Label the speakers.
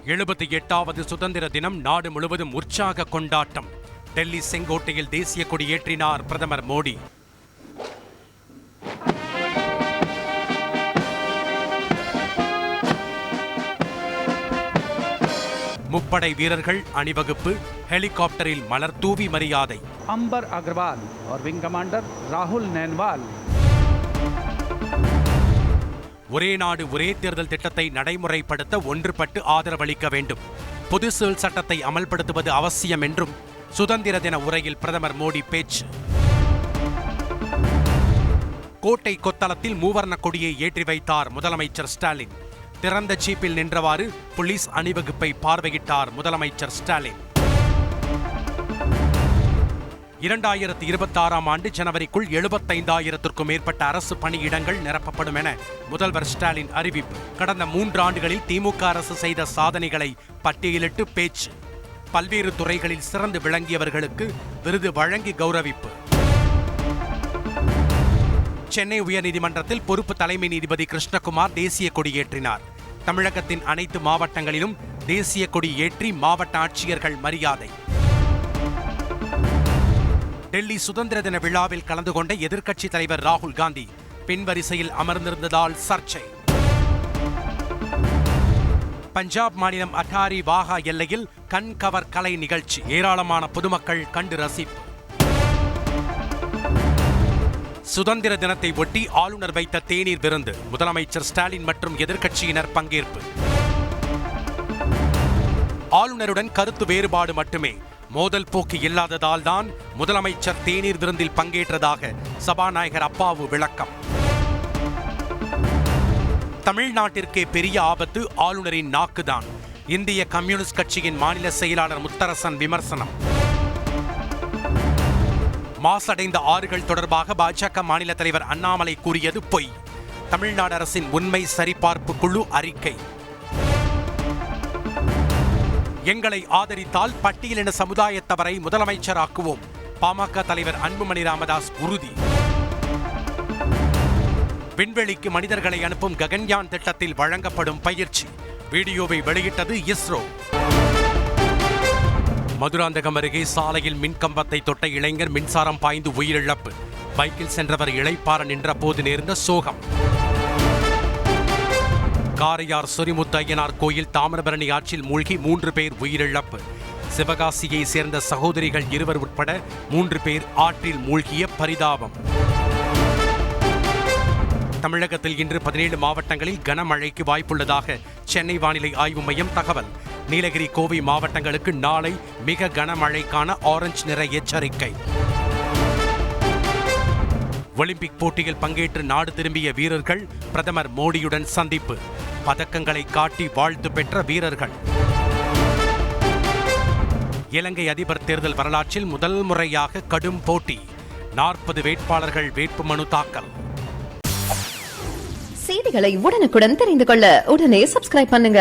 Speaker 1: 78வது சுதந்திர தினம் நாடு முழுவதும் உற்சாக கொண்டாட்டம். டெல்லி செங்கோட்டையில் தேசிய கொடி ஏற்றினார் பிரதமர் மோடி. முப்படை வீரர்கள் அணிவகுப்பு, ஹெலிகாப்டரில் மலர் தூவி மரியாதை.
Speaker 2: अंबर अग्रवाल और विंग कमांडर राहुल नैनवाल.
Speaker 1: ஒரே நாடு ஒரே தேர்தல் திட்டத்தை நடைமுறைப்படுத்த ஒன்றுபட்டு ஆதரவளிக்க வேண்டும். பொது சிவில் சட்டத்தை அமல்படுத்துவது அவசியம் என்றும் சுதந்திர தின உரையில் பிரதமர் மோடி பேச்சு. கோட்டை கொத்தளத்தில் மூவர்ண கொடியை ஏற்றி வைத்தார் முதலமைச்சர் ஸ்டாலின். திறந்த ஜீப்பில் நின்றவாறு போலீஸ் அணிவகுப்பை பார்வையிட்டார் முதலமைச்சர் ஸ்டாலின். 2026ஆம் ஆண்டு ஜனவரிக்குள் 75,000க்கும் மேற்பட்ட அரசு பணியிடங்கள் நிரப்பப்படும் என முதல்வர் ஸ்டாலின் அறிவிப்பு. கடந்த 3 ஆண்டுகளில் திமுக அரசு செய்த சாதனைகளை பட்டியலிட்டு பேச்சு. பல்வேறு துறைகளில் சிறந்து விளங்கியவர்களுக்கு விருது வழங்கி கௌரவிப்பு. சென்னை உயர்நீதிமன்றத்தில் பொறுப்பு தலைமை நீதிபதி கிருஷ்ணகுமார் தேசிய கொடி ஏற்றினார். தமிழகத்தின் அனைத்து மாவட்டங்களிலும் தேசிய கொடி ஏற்றி மாவட்ட ஆட்சியர்கள் மரியாதை. டெல்லி சுதந்திர தின விழாவில் கலந்து கொண்ட எதிர்க்கட்சித் தலைவர் ராகுல் காந்தி பின்வரிசையில் அமர்ந்திருந்ததால் சர்ச்சை. பஞ்சாப் மாநிலம் அட்டாரி வாகா எல்லையில் கண்கவர் கலை நிகழ்ச்சி. ஏராளமான பொதுமக்கள் கண்டு ரசிப்பு. சுதந்திர தினத்தை ஒட்டி ஆளுநர் வைத்த தேநீர் விருந்து. முதலமைச்சர் ஸ்டாலின் மற்றும் எதிர்க்கட்சியினர் பங்கேற்பு. ஆளுநருடன் கருத்து வேறுபாடு மட்டுமே, மோதல் போக்கு இல்லாததால் தான் முதலமைச்சர் தேநீர் விருந்தில் பங்கேற்றதாக சபாநாயகர் அப்பாவு விளக்கம். தமிழ்நாட்டிற்கே பெரிய ஆபத்து ஆளுநரின் நாக்குதான். இந்திய கம்யூனிஸ்ட் கட்சியின் மாநில செயலாளர் முத்தரசன் விமர்சனம். மாசடைந்த ஆறுகள் தொடர்பாக பாஜக மாநில தலைவர் அண்ணாமலை கூறியது பொய். தமிழ்நாடு அரசின் உண்மை சரிபார்ப்பு குழு அறிக்கை. எங்களை ஆதரித்தால் பட்டியலின சமுதாயத்தவரை முதலமைச்சராக்குவோம். பாமக தலைவர் அன்புமணி ராமதாஸ் உறுதி. விண்வெளிக்கு மனிதர்களை அனுப்பும் ககன்யான் திட்டத்தில் வழங்கப்படும் பயிற்சி. வீடியோவை வெளியிட்டது இஸ்ரோ. மதுராந்தகம் அருகே சாலையில் மின்கம்பத்தை தொட்ட இளைஞர் மின்சாரம் பாய்ந்து உயிரிழப்பு. பைக்கில் சென்றவர் இளைப்பாற நின்ற போது நேர்ந்த சோகம். காரையார் சொரிமுத்து ஐயனார் கோயில் தாமிரபரணி ஆற்றில் மூழ்கி 3 பேர் உயிரிழப்பு. சிவகாசியை சேர்ந்த சகோதரிகள் 2 உட்பட 3 பேர் ஆற்றில் மூழ்கிய பரிதாபம். தமிழகத்தில் இன்று 17 மாவட்டங்களில் கனமழைக்கு வாய்ப்புள்ளதாக சென்னை வானிலை ஆய்வு மையம் தகவல். நீலகிரி, கோவை மாவட்டங்களுக்கு நாளை மிக கனமழைக்கான ஆரஞ்சு நிற எச்சரிக்கை. ஒலிம்பிக் போட்டியில் பங்கேற்று நாடு திரும்பிய வீரர்கள் பிரதமர் மோடியுடன் சந்திப்பு. பதக்கங்களை காட்டி வாழ்த்து பெற்ற வீரர்கள். இலங்கை அதிபர் தேர்தல் வரலாற்றில் முதல் முறையாக கடும் போட்டி. 40 வேட்பாளர்கள் வேட்புமனு தாக்கல்.
Speaker 3: செய்திகளை உடனுக்குடன் தெரிந்து கொள்ள உடனே சப்ஸ்கிரைப் பண்ணுங்க.